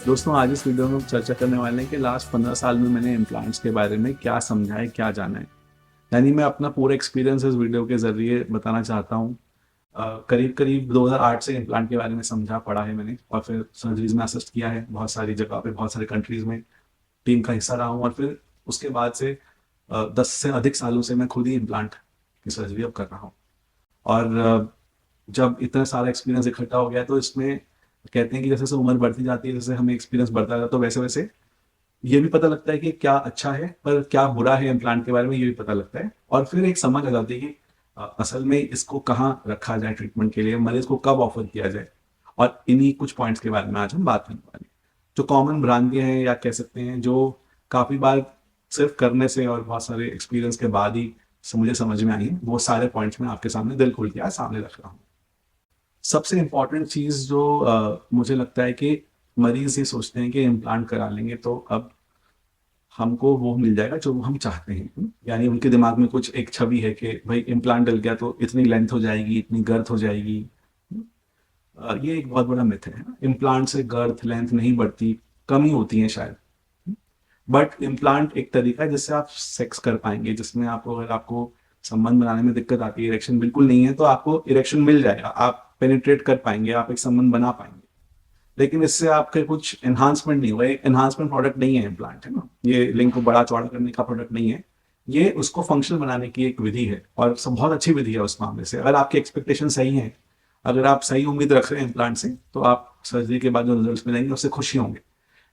दोस्तों, आज इस वीडियो में हम चर्चा करने वाले हैं कि लास्ट 15 साल में मैंने इम्प्लांट्स के बारे में क्या समझा है, क्या जाना है। यानी मैं अपना पूरा एक्सपीरियंस इस वीडियो के ज़रिए बताना चाहता हूँ। करीब-करीब 2008 से इम्प्लांट के बारे में समझा, पढ़ा है मैंने और फिर सर्जरीज़ में असिस्ट किया है बहुत सारी जगह पे, बहुत सारे कंट्रीज़ में टीम का हिस्सा रहा हूँ और फिर उसके बाद से 10 से अधिक सालों से मैं खुद ही इम्प्लांट की सर्जरी अब कर रहा हूँ। और जब इतना सारा एक्सपीरियंस इकट्ठा हो गया तो इसमें कहते हैं कि जैसे-जैसे उम्र बढ़ती जाती है, जैसे हमें एक्सपीरियंस बढ़ता जाता है, तो वैसे-वैसे ये भी पता लगता है कि क्या अच्छा है, पर क्या बुरा है इम्प्लांट के बारे में, ये भी पता लगता है। और फिर एक समझ आ जाती है कि असल में इसको कहाँ रखा जाए ट्रीटमेंट के लिए, मरीज़ को कब ऑफ़र किया जाए। और इन्हीं कुछ पॉइंट्स के बारे में आज हम बात करने वाले हैं। जो कॉमन भ्रांतियाँ हैं या कह सकते हैं, जो काफ़ी बार सिर्फ़ करने से और बहुत सारे एक्सपीरियंस के बाद ही मुझे समझ में आई हैं, वो सारे पॉइंट्स मैं आपके सामने दिल खोल के आज सामने रख रहा हूँ। सबसे इम्पोर्टेंट चीज़ जो मुझे लगता है कि मरीज़ ये सोचते हैं कि इम्प्लांट करा लेंगे तो अब हमको वो मिल जाएगा जो हम चाहते हैं। यानी उनके दिमाग में कुछ एक छवि है कि भाई इम्प्लांट डल गया तो इतनी लेंथ हो जाएगी, इतनी गर्थ हो जाएगी। ये एक बहुत बड़ा मिथ है। इम्प्लांट से गर्थ, लेंथ नहीं बढ़ती, कम ही होती है शायद। बट इम्प्लांट एक तरीका है जिससे आप सेक्स कर पाएँगे, जिसमें आपको अगर आपको संबंध बनाने में दिक्कत आती है, इरेक्शन बिल्कुल नहीं है, तो आपको इरेक्शन मिल जाएगा। आप पेनिट्रेट कर पाएँगे, आप एक संबंध बना पाएँगे। लेकिन इससे आपके कुछ एनहांसमेंट नहीं हुआ, एक एनहांसमेंट प्रोडक्ट नहीं है इम्प्लांट, है ना? ये लिंग को बड़ा चौड़ा करने का प्रोडक्ट नहीं है। ये उसको फंक्शनल बनाने की एक विधि है और बहुत अच्छी विधि है उस मामले से। अगर आपकी एक्सपेक्टेशन सही है, अगर आप सही उम्मीद रख रहे हैं इम्प्लांट से, तो आप सर्जरी के बाद जो रिजल्ट मिलेंगे उससे खुशी होंगे।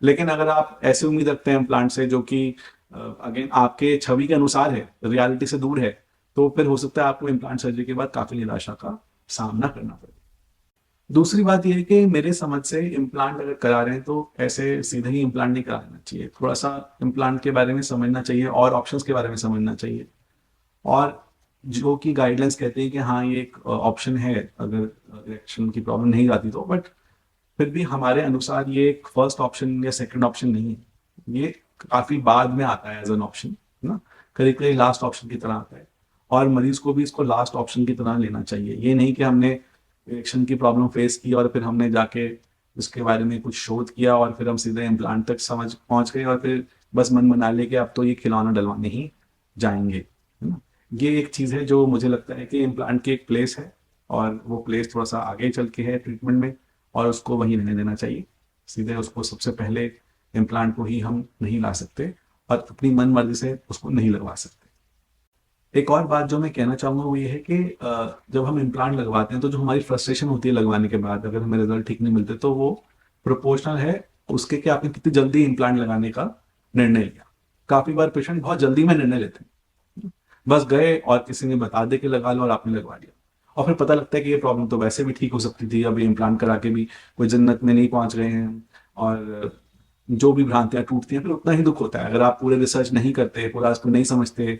लेकिन अगर आप ऐसी उम्मीद रखते हैं इम्प्लांट से जो कि अगेन आपके छवि के अनुसार है, रियलिटी से दूर है, तो फिर हो सकता है आपको इम्प्लांट सर्जरी के बाद काफी निराशा का सामना करना पड़े। दूसरी बात ये है कि मेरे समझ से इम्प्लांट अगर करा रहे हैं तो ऐसे सीधे ही इम्प्लांट नहीं करा लेना चाहिए। थोड़ा-सा इम्प्लांट के बारे में समझना चाहिए और ऑप्शंस के बारे में समझना चाहिए। और जो कि गाइडलाइंस कहते हैं कि हाँ, ये एक ऑप्शन है अगर इरेक्शन की प्रॉब्लम नहीं आती तो, बट फिर भी हमारे अनुसार ये एक फर्स्ट ऑप्शन या सेकंड ऑप्शन नहीं है। ये काफ़ी बाद में आता है एज़ एन ऑप्शन, है ना? करीब-करीब लास्ट ऑप्शन की तरह आता है और मरीज़ को भी इसको लास्ट ऑप्शन की तरह लेना चाहिए। ये नहीं कि हमने इरेक्शन की प्रॉब्लम फेस की और फिर हमने जाके उसके बारे में कुछ शोध किया और फिर हम सीधे इम्प्लांट तक समझ पहुँच गए और फिर बस मन बना लिया कि अब तो ये खिलौना डलवाने ही जाएँगे, है ना? ये एक चीज़ है जो मुझे लगता है कि इम्प्लांट की एक प्लेस है और वो प्लेस थोड़ा-सा आगे चल के है ट्रीटमेंट में और उसको वहीं रहने देना चाहिए। सीधे उसको सबसे पहले इम्प्लांट को ही हम नहीं ला सकते और अपनी मन मर्ज़ी से उसको नहीं लगवा सकते। एक और बात जो मैं कहना चाहूँगा वो ये है कि जब हम इम्प्लांट लगवाते हैं तो जो हमारी फ्रस्ट्रेशन होती है लगवाने के बाद, अगर हमें रिज़ल्ट ठीक नहीं मिलते, तो वो प्रोपोर्शनल है उसके कि आपने कितनी जल्दी इम्प्लांट लगाने का निर्णय लिया। काफ़ी बार पेशेंट बहुत जल्दी में निर्णय लेते हैं। बस गए और किसी ने बता दिया कि लगा लो और आपने लगवा लिया। और फिर पता लगता है कि ये प्रॉब्लम तो वैसे भी ठीक हो सकती थी, अभी इम्प्लांट करा के भी कोई जन्नत में नहीं पहुँच गए हैं। और जो भी भ्रांतियाँ टूटती हैं, फिर उतना ही दुःख होता है। अगर आप पूरे रिसर्च नहीं करते, पूरा उसको नहीं समझते,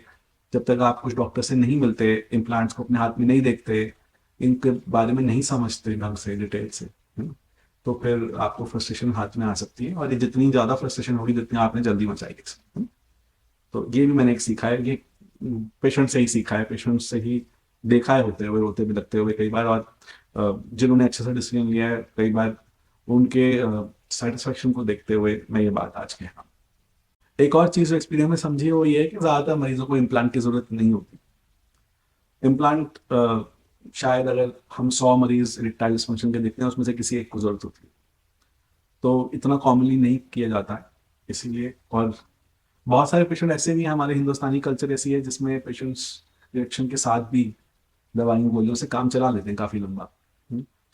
जब तक आप कुछ डॉक्टर से नहीं मिलते, इम्प्लांट्स को अपने हाथ में नहीं देखते, इनके बारे में नहीं समझते ढंग से, डिटेल से, है ना? तो फिर आपको फ्रस्ट्रेशन हाथ में आ सकती है और ये जितनी ज़्यादा फ्रस्ट्रेशन होगी, जितनी आपने जल्दी मचाई है। तो ये भी मैंने एक सीखा है, ये पेशेंट से ही सीखा है, पेशेंट से ही देखा है होते हुए, रोते बिलखते हुए कई बार। और जिन्होंने अच्छे से डिसीजन लिया है, कई बार उनके सेटिस्फेक्शन को देखते हुए मैं ये बात आज कह रहा हूँ। एक और चीज़ जो एक्सपीरियंस में समझी है वो ये है कि ज़्यादातर मरीजों को इम्प्लांट की ज़रूरत नहीं होती। इम्प्लांट शायद अगर हम 100 मरीज इरेक्टाइल डिस्फंक्शन के देखते हैं, उसमें से किसी एक को ज़रूरत होती है। तो इतना कॉमनली नहीं किया जाता है, इसीलिए। और बहुत सारे पेशेंट ऐसे भी हैं, हमारे हिंदुस्तानी कल्चर ऐसी है जिसमें पेशेंट्स इरेक्शन के साथ भी दवाइयों गोलियों से काम चला लेते हैं काफ़ी लंबा।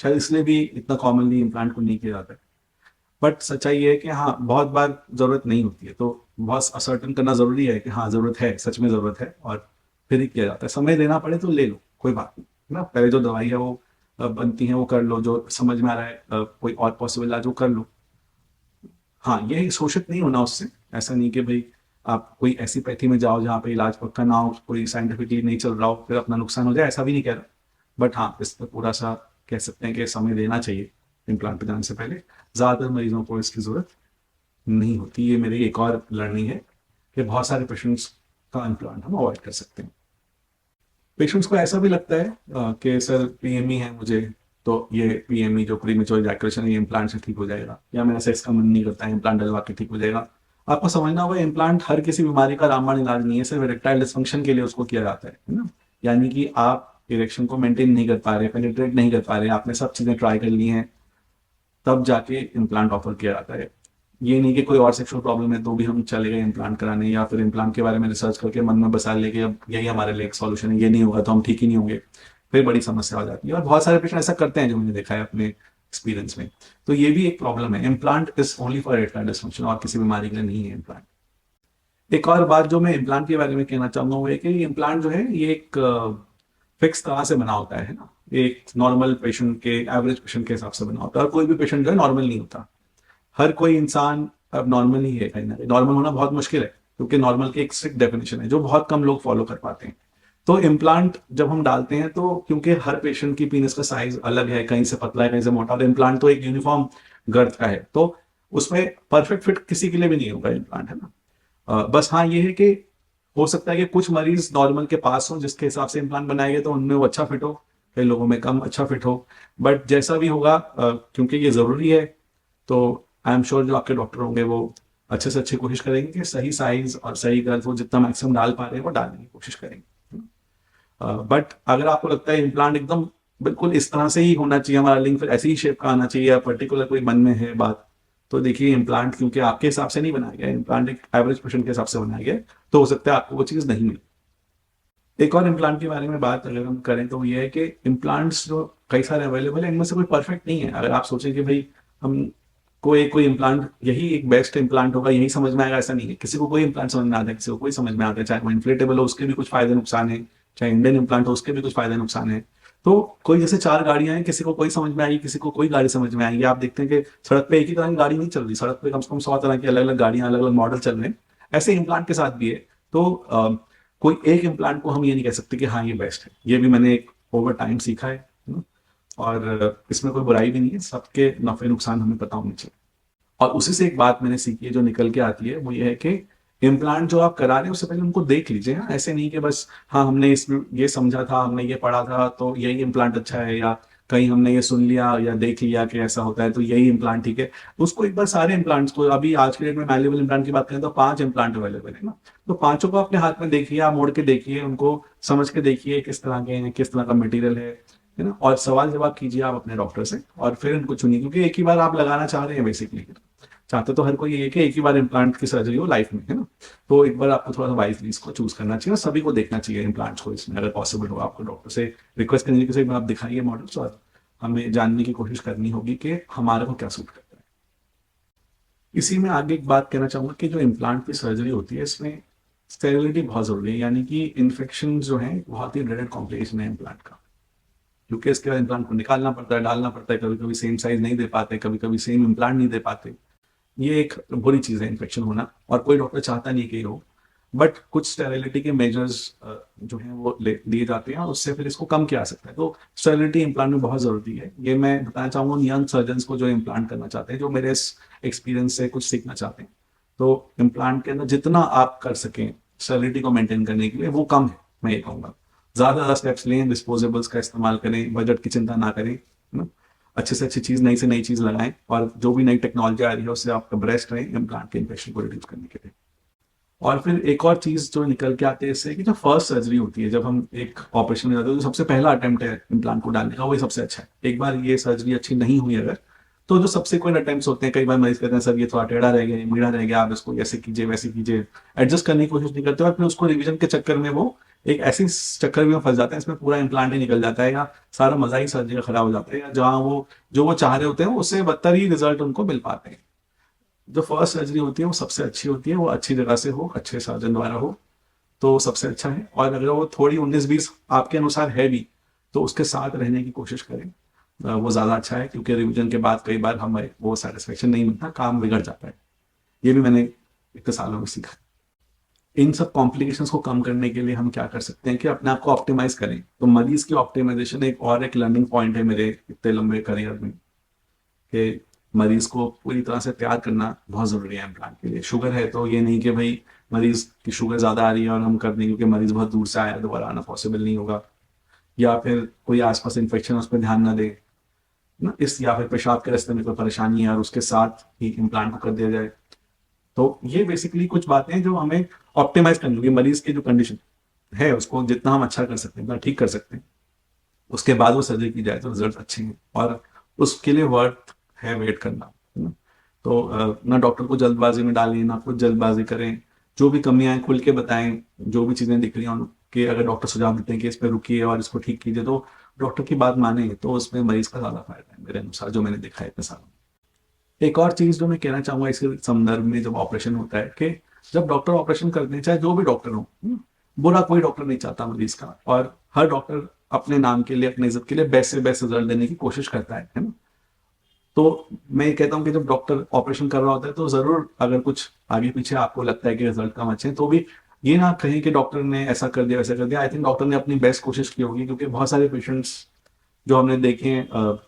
शायद इसलिए भी इतना कॉमनली इम्प्लांट को नहीं किया जाता है। बट सच्चाई ये है कि हाँ, बहुत बार ज़रूरत नहीं होती है, तो बहुत असर्टेन करना ज़रूरी है कि हाँ, ज़रूरत है, सच में ज़रूरत है और फिर ही किया जाता है। समय लेना पड़े तो ले लो, कोई बात नहीं, है ना? पहले जो दवाई है वो बनती है वो कर लो, जो समझ में आ रहा है कोई और पॉसिबल इलाज वो कर लो। हाँ, ये शोषित नहीं होना उससे। ऐसा नहीं कि भई आप कोई ऐसी पैथी में जाओ जहाँ पे इलाज पक्का ना हो, कोई साइंटिफिकली नहीं चल रहा हो, फिर अपना नुकसान हो जाए, ऐसा भी नहीं कह रहा। बट हाँ, इस पे पूरा-सा कह सकते हैं कि समय देना चाहिए इम्प्लांट पे जाने से पहले। ज़्यादातर मरीज़ों को इसकी ज़रूरत नहीं होती। ये मेरी एक और लर्निंग है कि बहुत सारे पेशेंट्स का इम्प्लांट हम अवॉइड कर सकते हैं। पेशेंट्स को ऐसा भी लगता है कि सर पीएमई है मुझे, तो ये पीएमई जो प्रीमेच्योर इजैकुलेशन ये इम्प्लांट से ठीक हो जाएगा, या मेरा सेक्स का मन नहीं करता है इम्प्लांट डलवा के ठीक हो जाएगा। आपको समझना होगा इम्प्लांट हर किसी बीमारी का रामबाण इलाज नहीं है, सिर्फ इरेक्टाइल डिसफंक्शन के लिए उसको किया जाता है ना। यानी कि आप इरेक्शन को मेंटेन नहीं कर पा रहे, पेनिट्रेट नहीं कर पा रहे, आपने सब चीजें ट्राई कर ली हैं, तब जाके इम्प्लांट ऑफर किया जाता है। ये नहीं कि कोई और सेक्सुअल प्रॉब्लम है तो भी हम चले गए इम्प्लांट कराने, या फिर इम्प्लांट के बारे में रिसर्च करके मन में बसा ले कि अब यही हमारे लिए एक सॉल्यूशन है, ये नहीं होगा तो हम ठीक ही नहीं होंगे, फिर बड़ी समस्या हो जाती है। और बहुत सारे पेशेंट ऐसा करते हैं जो मैंने देखा है अपने एक्सपीरियंस में। तो ये भी एक प्रॉब्लम है, implant is only for erectile dysfunction और किसी बीमारी के लिए नहीं है इम्प्लांट। एक और बात जो मैं इम्प्लांट के बारे में कहना चाहूंगा वो है कि इम्प्लांट जो है ये एक फिक्स तरह से बना होता है ना, एक नॉर्मल पेशेंट के, एवरेज पेशेंट के हिसाब से बना होता है, और कोई भी पेशेंट जो है नॉर्मल नहीं होता। हर कोई इंसान अब नॉर्मल ही है, कहीं ना कहीं नॉर्मल होना बहुत मुश्किल है, क्योंकि नॉर्मल की एक स्ट्रिक्ट डेफिनेशन है जो बहुत कम लोग फॉलो कर पाते हैं। तो इम्प्लांट जब हम डालते हैं तो क्योंकि हर पेशेंट की पीनस का साइज अलग है, कहीं से पतला है कहीं से मोटा, और इम्प्लांट तो एक यूनिफॉर्म गर्थ का है, तो उसमें परफेक्ट फिट किसी के लिए भी नहीं होगा इम्प्लांट, है ना। बस हाँ ये है कि हो सकता है कि कुछ मरीज नॉर्मल के पास हो जिसके हिसाब से इम्प्लांट बनाए गए तो उनमें वो अच्छा फिट हो, कई लोगों में कम अच्छा फिट हो। बट जैसा भी होगा, क्योंकि ये जरूरी है, तो आई एम श्योर जो आपके डॉक्टर होंगे वो अच्छे से अच्छी कोशिश करेंगे कि सही साइज और सही गर्थ वो जितना मैक्सिमम डाल पा रहे हैं वो डालने की कोशिश करेंगे। बट अगर आपको लगता है इम्प्लांट एकदम बिल्कुल इस तरह से ही होना चाहिए, हमारा लिंग फिर ऐसी ही शेप का आना चाहिए, या पर्टिकुलर कोई मन में है बात, तो देखिए इम्प्लांट क्योंकि आपके हिसाब से नहीं बनाया गया, इम्प्लांट एक एवरेज पेशेंट के हिसाब से बनाया गया, तो हो सकता है आपको वो चीज़ नहीं मिले। एक और इम्प्लांट के बारे में बात अगर हम करें तो ये है कि इम्प्लांट्स जो कई सारे अवेलेबल है इनमें से कोई परफेक्ट नहीं है। अगर आप सोचें कि भाई हम कोई कोई इम्प्लांट यही एक बेस्ट इम्प्लांट होगा, यही समझ में आएगा, ऐसा नहीं है। किसी को कोई इम्प्लांट समझ में आता है, किसी को कोई समझ में आता है, चाहे वो इन्फ्लेटेबल हो उसके भी कुछ फायदे नुकसान है, चाहे इंडियन इम्प्लांट हो उसके भी कुछ फायदे नुकसान है। तो कोई जैसे चार गाड़ियां हैं, किसी को कोई समझ में आएगी, किसी को कोई गाड़ी समझ में आएगी। आप देखते हैं कि सड़क पे एक ही तरह की गाड़ी नहीं चल रही, सड़क पे कम से कम 100 तरह की अलग अलग गाड़ियां, अलग अलग मॉडल चल रहे हैं। ऐसे इम्प्लांट के साथ भी है। तो कोई एक इम्प्लांट को हम ये नहीं कह सकते कि हाँ ये बेस्ट है। ये भी मैंने एक ओवर टाइम सीखा है ना? और इसमें कोई बुराई भी नहीं है, सबके नफे नुकसान हमें पता होने चाहिए। और उसी से एक बात मैंने सीखी है जो निकल के आती है, वो ये है कि इम्प्लांट जो आप करा रहे हैं उससे पहले उनको देख लीजिए। हाँ, ऐसे नहीं कि बस हाँ हमने इसमें ये समझा था, हमने ये पढ़ा था तो यही इम्प्लांट अच्छा है, या कहीं हमने ये सुन लिया या देख लिया कि ऐसा होता है तो यही इम्प्लांट ठीक है। उसको एक बार सारे इम्प्लांट्स को, अभी आज के डेट में मैल्यूएबल इम्प्लांट की बात करें तो 5 इम्प्लांट अवेलेबल है ना, तो पांचों को अपने हाथ में देखिए, आप मोड़ के देखिए, उनको समझ के देखिए किस तरह के हैं, किस तरह का मटेरियल है ना, और सवाल जवाब कीजिए आप अपने डॉक्टर से, और फिर उनको चुनिए, क्योंकि एक ही बार आप लगाना चाह रहे हैं बेसिकली। चाहते तो हर कोई ये कि एक ही बार इम्प्लांट की सर्जरी हो लाइफ में, है ना। तो एक बार आपको थोड़ा सा वाइजली इसको चूज करना चाहिए, और सभी को देखना चाहिए इम्प्लांट्स को। इसमें अगर पॉसिबल हो आपको डॉक्टर से रिक्वेस्ट करनी कि आप दिखाइए मॉडल्स, और हमें जानने की कोशिश करनी होगी कि हमारे को क्या सूट करता है। इसी में आगे एक बात कहना चाहूंगा कि जो इम्प्लांट की सर्जरी होती है इसमें स्टेरिलिटी बहुत जरूरी है, यानी कि इन्फेक्शन जो है बहुत ही ड्रेडेड कॉम्प्लिकेशन है इम्प्लांट का, क्योंकि इसके बाद इम्प्लांट को निकालना पड़ता है, डालना पड़ता है, कभी कभी सेम साइज नहीं दे पाते, कभी कभी सेम इम्प्लांट नहीं दे पाते। ये एक बुरी चीज़ है इन्फेक्शन होना, और कोई डॉक्टर चाहता नहीं कि हो। बट कुछ स्टेरिलिटी के मेजर्स जो हैं वो लिए जाते हैं, और उससे फिर इसको कम किया जा सकता है। तो स्टेरिलिटी इम्प्लांट में बहुत ज़रूरी है। ये मैं बताना चाहूँगा उन यंग सर्जन्स को जो इम्प्लांट करना चाहते हैं, जो मेरे इस एक्सपीरियंस से कुछ सीखना चाहते हैं। तो इम्प्लांट के अंदर जितना आप कर सकें स्टेरिलिटी को मेंटेन करने के लिए वो कम है, मैं ये कहूँगा। ज़्यादा स्टेप्स लें, डिस्पोजेबल्स का इस्तेमाल करें, बजट की चिंता ना करें, है ना। अच्छे से अच्छी चीज़, नई से नई चीज़ लगाएं, और जो भी नई टेक्नोलॉजी आ रही है उससे आप ब्रेस्ट रहें इम्प्लांट के इन्फेक्शन को रिड्यूस करने के लिए। और फिर एक और चीज़ जो निकल के आती है इससे, कि जो फर्स्ट सर्जरी होती है, जब हम एक ऑपरेशन में जाते हैं, तो सबसे पहला अटेम्प्ट है इम्प्लांट को डालने का, वही सबसे अच्छा है। एक बार ये सर्जरी अच्छी नहीं हुई अगर, तो जो सबसेक्वेंट अटेम्प्ट्स होते हैं, कई बार मरीज कहते हैं सर ये थोड़ा टेढ़ा रह गया, मीढ़ा रह गया, आप इसको ऐसे कीजिए वैसे कीजिए, एडजस्ट करने की कोशिश नहीं करते, और फिर उसको रिवीजन के चक्कर में वो एक ऐसी चक्कर में फंस जाते हैं, इसमें पूरा इम्प्लांट ही निकल जाता है, या सारा मजा ही सर्जरी का खराब हो जाता है, या जहाँ वो जो वो चाह रहे होते हैं उससे बदतर ही रिजल्ट उनको मिल पाते हैं। जो फर्स्ट सर्जरी होती है वो सबसे अच्छी होती है, वो अच्छी जगह से हो, अच्छे सर्जन द्वारा हो, तो सबसे अच्छा है। और अगर वो थोड़ी 19-20 आपके अनुसार है भी, तो उसके साथ रहने की कोशिश करें, वो ज़्यादा अच्छा है, क्योंकि रिवीजन के बाद कई बार हमें वो सेटिस्फेक्शन नहीं मिलता, काम बिगड़ जाता है। ये भी मैंने इतने सालों में सीखा। इन सब कॉम्प्लिकेशंस को कम करने के लिए हम क्या कर सकते हैं कि अपने आप को ऑप्टिमाइज करें। तो मरीज की ऑप्टिमाइजेशन एक लर्निंग पॉइंट है मेरे इतने लंबे करियर में, कि मरीज को पूरी तरह से तैयार करना बहुत जरूरी है इम्प्लांट के लिए। शुगर है तो ये नहीं कि भाई मरीज की शुगर ज्यादा आ रही है और हम कर दें, क्योंकि मरीज बहुत दूर से आया, दोबारा आना पॉसिबल नहीं होगा, या फिर कोई आसपास इन्फेक्शन उस पर ध्यान ना दे, ना, इस या फिर पेशाब के रास्ते में कोई परेशानी है और उसके साथ ही इम्प्लांट को कर दिया जाए। तो ये बेसिकली कुछ बातें हैं जो हमें ऑप्टिमाइज करनी होगी, मरीज की जो कंडीशन है उसको जितना हम अच्छा कर सकते हैं, उतना ठीक कर सकते हैं, उसके बाद वो सर्जरी की जाए तो रिजल्ट अच्छे हैं, और उसके लिए वर्थ है वेट करना, है ना। तो ना डॉक्टर को जल्दबाजी में डालें, ना कुछ जल्दबाजी करें, जो भी कमियां हैं खुल के बताएं, जो भी चीजें दिख रही हैं उनके, अगर डॉक्टर सुझाव देते हैं कि इस पर रुकिए और इसको ठीक कीजिए, तो डॉक्टर की बात माने, तो उसमें मरीज का ज्यादा फायदा है मेरे अनुसार, जो मैंने देखा है इतने सालों में। एक और चीज जो मैं कहना चाहूंगा इसके संदर्भ में, जब ऑपरेशन होता है, कि जब डॉक्टर ऑपरेशन करते हैं, चाहे जो भी डॉक्टर हो, बुरा कोई डॉक्टर नहीं चाहता मरीज का, और हर डॉक्टर अपने नाम के लिए, अपनी इज्जत के लिए बेस्ट से बेस्ट रिजल्ट देने की कोशिश करता है ना। तो मैं ये कहता हूँ कि जब डॉक्टर ऑपरेशन कर रहा होता है तो जरूर, अगर कुछ आगे पीछे आपको लगता है कि रिजल्ट कम अच्छे हैं, तो भी ये ना कहें कि डॉक्टर ने ऐसा कर दिया वैसा कर दिया। आई थिंक डॉक्टर ने अपनी बेस्ट कोशिश की होगी, क्योंकि बहुत सारे पेशेंट्स जो हमने देखे हैं,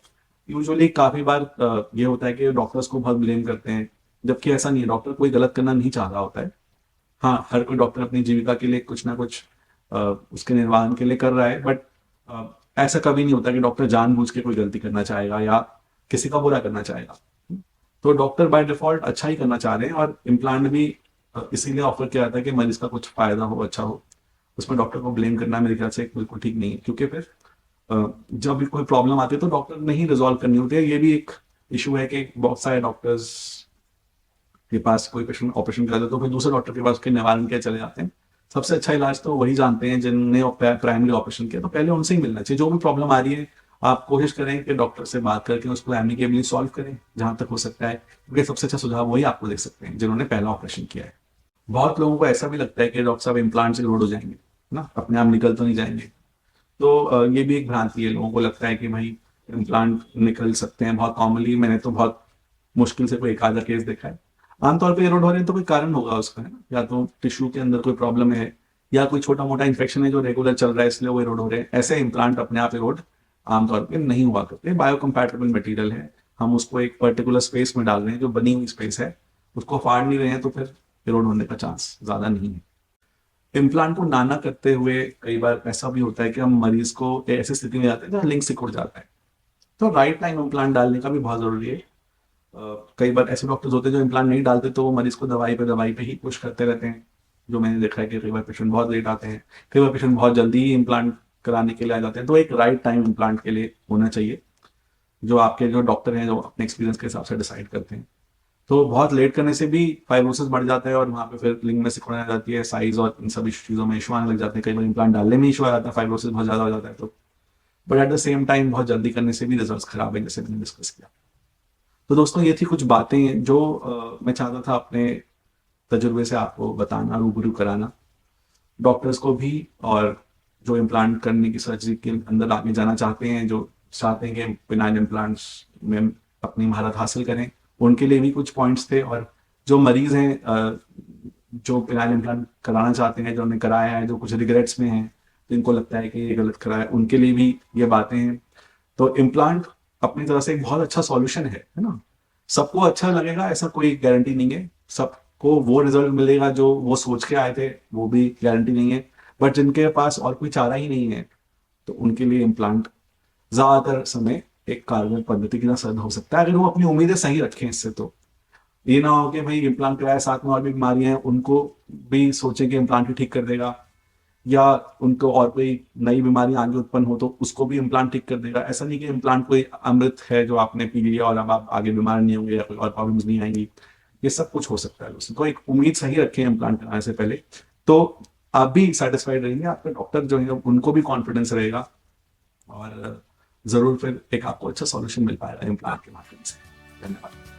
यूजुअली काफी बार ये होता है कि डॉक्टर्स को बहुत ब्लेम करते हैं, जबकि ऐसा नहीं है, डॉक्टर कोई गलत करना नहीं चाह रहा होता है। हाँ, हर कोई डॉक्टर अपनी जीविका के लिए कुछ ना कुछ उसके निर्वाहन के लिए कर रहा है, बट ऐसा कभी नहीं होता कि डॉक्टर जानबूझ के कोई गलती करना चाहेगा या किसी का बुरा करना चाहेगा। तो डॉक्टर बाय डिफॉल्ट अच्छा ही करना चाह रहे हैं, और इम्प्लांट भी इसीलिए ऑफर किया जाता है कि मरीज का कुछ फायदा हो, अच्छा हो। उसमें डॉक्टर को ब्लेम करना मेरे ख्याल से बिल्कुल ठीक नहीं है, क्योंकि फिर जब भी कोई प्रॉब्लम आती है तो डॉक्टर नहीं रिजॉल्व करनी होती है। ये भी एक इशू है कि बहुत सारे डॉक्टर्स के पास कोई पेशेंट ऑपरेशन करा दे तो फिर दूसरे डॉक्टर के पास उसके निवारण के चले जाते हैं। सबसे अच्छा इलाज तो वही जानते हैं जिनने प्राइमरी ऑपरेशन किया, तो पहले उनसे ही मिलना चाहिए। जो भी प्रॉब्लम आ रही है, आप कोशिश करें कि डॉक्टर से बात करके उसको एमिकेबली सॉल्व करें जहां तक हो सकता है, क्योंकि सबसे अच्छा सुझाव वही आपको देख सकते हैं जिन्होंने पहला ऑपरेशन किया है। बहुत लोगों को ऐसा भी लगता है कि डॉक्टर साहब इम्प्लांट से रोड हो जाएंगे ना, अपने आप निकल तो नहीं जाएंगे। तो ये भी एक भ्रांति है, लोगों को लगता है कि भाई इम्प्लांट निकल सकते हैं। बहुत कॉमनली मैंने तो बहुत मुश्किल से कोई एक आधा केस देखा है। आमतौर पे एरोड हो रहे हैं तो कोई कारण होगा उसका, है ना, या तो टिश्यू के अंदर कोई प्रॉब्लम है, या कोई छोटा मोटा इन्फेक्शन है जो रेगुलर चल रहा है इसलिए वो एरोड हो रहे हैं। ऐसे इम्प्लांट अपने आप एरोड आमतौर पे नहीं हुआ करते, बायोकम्पैटिबल मटेरियल है, हम उसको एक पर्टिकुलर स्पेस में डाल रहे हैं, जो बनी हुई स्पेस है उसको फाड़ नहीं रहे हैं, तो फिर एरोड होने का चांस ज्यादा नहीं है। इम्प्लांट को नाना करते हुए कई बार ऐसा भी होता है कि हम मरीज को ऐसी स्थिति में जाते हैं जहाँ लिंक सिकुड़ जाता है, तो राइट टाइम इम्प्लांट डालने का भी बहुत जरूरी है। कई बार ऐसे डॉक्टर्स होते हैं जो इम्प्लांट नहीं डालते, तो वो मरीज को दवाई पे ही पुश करते रहते हैं, जो मैंने देखा है कि कई बार पेशेंट बहुत लेट आते हैं, कई बार पेशेंट बहुत जल्दी ही इम्प्लांट कराने के लिए आ जाते हैं। तो एक राइट टाइम इम्प्लांट के लिए होना चाहिए, जो आपके जो डॉक्टर हैं जो अपने एक्सपीरियंस के हिसाब से डिसाइड करते हैं। तो बहुत लेट करने से भी फाइब्रोसिस बढ़ जाता है, और वहाँ पे फिर लिंग में सिकुड़न आ जाती है, साइज और इन सभी चीज़ों में इशू आने लग जाते हैं। कई बार इम्प्लांट डालने में इशू आ जाता है, फाइब्रोसिस बहुत ज़्यादा हो जाता है। तो but at the same time बहुत जल्दी करने से भी रिजल्ट खराब है, जैसे मैंने डिस्कस किया। तो दोस्तों, ये थी कुछ बातें जो मैं चाहता था अपने तजुर्बे से आपको बताना, रूबरू कराना, डॉक्टर्स को भी, और जो इम्प्लांट करने की सर्जरी के अंदर आगे जाना चाहते हैं, जो चाहते हैं कि पिनाइल इम्प्लांट्स में अपनी महारत हासिल करें, उनके लिए भी कुछ पॉइंट्स थे। और जो मरीज हैं जो पिनाइल इम्प्लांट कराना चाहते हैं, जो उन्होंने कराया है, जो कुछ रिग्रेट्स में हैं, जिनको लगता है कि ये गलत कराया, उनके लिए भी ये बातें हैं। तो इम्प्लांट अपनी तरह से एक बहुत अच्छा सॉल्यूशन है ना। सबको अच्छा लगेगा ऐसा कोई गारंटी नहीं है, सबको वो रिजल्ट मिलेगा जो वो सोच के आए थे वो भी गारंटी नहीं है। बट जिनके पास और कोई चारा ही नहीं है, तो उनके लिए इम्प्लांट ज्यादातर समय एक कारगर पद्धति की तरह सिद्ध हो सकता है, अगर वो अपनी उम्मीदें सही रखें इससे। तो ये ना हो कि भाई इम्प्लांट कराया, साथ में और भी बीमारियां हैं, उनको भी सोचें कि इम्प्लांट ही ठीक कर देगा, या उनको और कोई नई बीमारी आगे उत्पन्न हो तो उसको भी इम्प्लांट ठीक कर देगा। ऐसा नहीं कि इम्प्लांट कोई अमृत है जो आपने पी लिया और अब आप आगे बीमार नहीं होंगे या कोई और प्रॉब्लम्स नहीं आएंगी। ये सब कुछ हो सकता है दोस्तों, तो एक उम्मीद सही रखें इम्प्लांट कराने से पहले, तो आप भी सेटिस्फाइड रहेंगे, आपके डॉक्टर जो है उनको भी कॉन्फिडेंस रहेगा, और जरूर फिर एक आपको अच्छा सॉल्यूशन मिल पाएगा इम्प्लांट के माध्यम से। धन्यवाद।